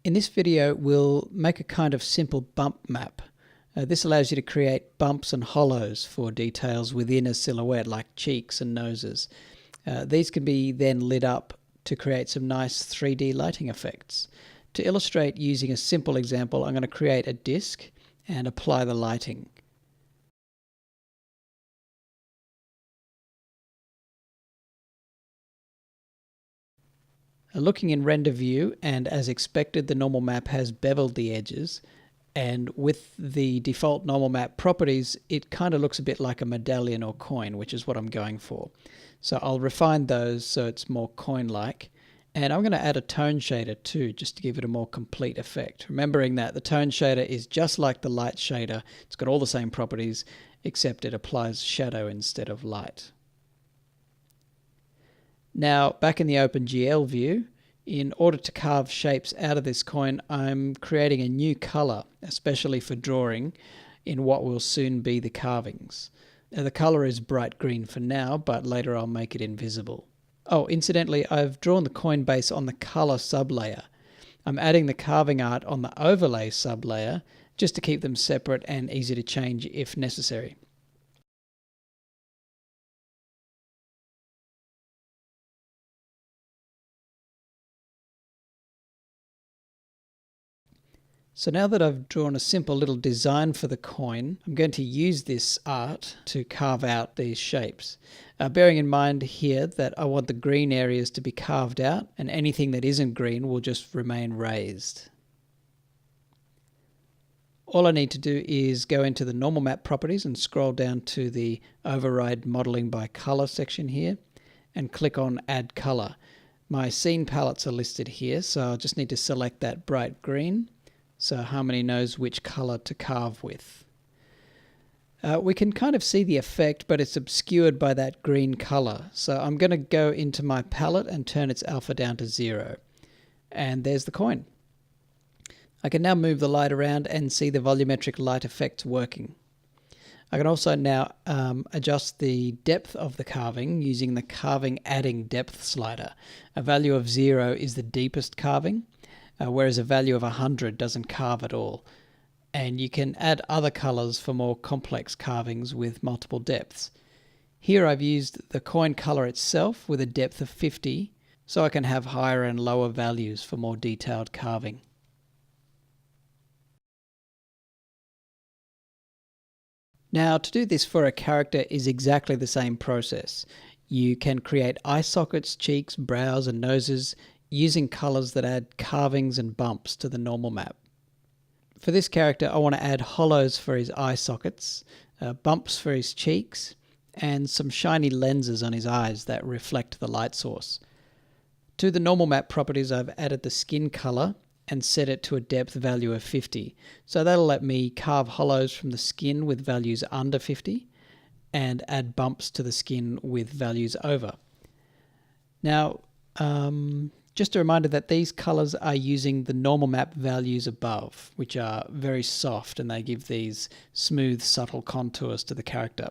In this video, we'll make a kind of simple bump map. This allows you to create bumps and hollows for details within a silhouette, like cheeks and noses. These can be then lit up to create some nice 3D lighting effects. To illustrate using a simple example, I'm going to create a disc and apply the lighting. Looking in render view, and as expected, the normal map has beveled the edges, and with the default normal map properties, it kind of looks a bit like a medallion or coin, which is what I'm going for. So I'll refine those so it's more coin-like, and I'm going to add a tone shader too, just to give it a more complete effect. Remembering that the tone shader is just like the light shader. It's got all the same properties, except it applies shadow instead of light. Now, back in the OpenGL view, in order to carve shapes out of this coin, I'm creating a new color, especially for drawing, in what will soon be the carvings. Now, the color is bright green for now, but later I'll make it invisible. Oh, incidentally, I've drawn the coin base on the color sublayer. I'm adding the carving art on the overlay sublayer, just to keep them separate and easy to change if necessary. So now that I've drawn a simple little design for the coin, I'm going to use this art to carve out these shapes. Bearing in mind here that I want the green areas to be carved out, and anything that isn't green will just remain raised. All I need to do is go into the normal map properties and scroll down to the override modeling by color section here and click on add color. My scene palettes are listed here, so I'll just need to select that bright green, so Harmony knows which color to carve with. We can kind of see the effect, but it's obscured by that green color. So I'm going to go into my palette and turn its alpha down to 0. And there's the coin. I can now move the light around and see the volumetric light effects working. I can also now adjust the depth of the carving using the carving adding depth slider. A value of 0 is the deepest carving, whereas a value of 100 doesn't carve at all. And you can add other colors for more complex carvings with multiple depths. Here I've used the coin color itself with a depth of 50, so I can have higher and lower values for more detailed carving. Now, to do this for a character is exactly the same process. You can create eye sockets, cheeks, brows, and noses using colors that add carvings and bumps to the normal map. For this character, I want to add hollows for his eye sockets, bumps for his cheeks, and some shiny lenses on his eyes that reflect the light source. To the normal map properties, I've added the skin color and set it to a depth value of 50. So that'll let me carve hollows from the skin with values under 50 and add bumps to the skin with values over. Now, just a reminder that these colors are using the normal map values above, which are very soft, and they give these smooth, subtle contours to the character.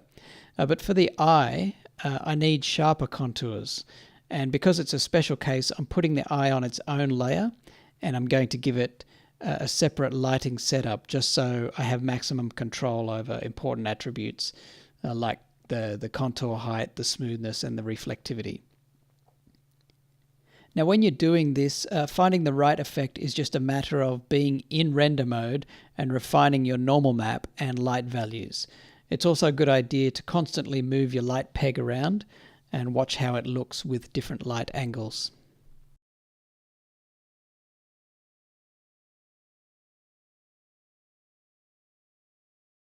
But for the eye, I need sharper contours. And because it's a special case, I'm putting the eye on its own layer, and I'm going to give it a separate lighting setup just so I have maximum control over important attributes like the contour height, the smoothness, and the reflectivity. Now, when you're doing this, finding the right effect is just a matter of being in render mode and refining your normal map and light values. It's also a good idea to constantly move your light peg around and watch how it looks with different light angles.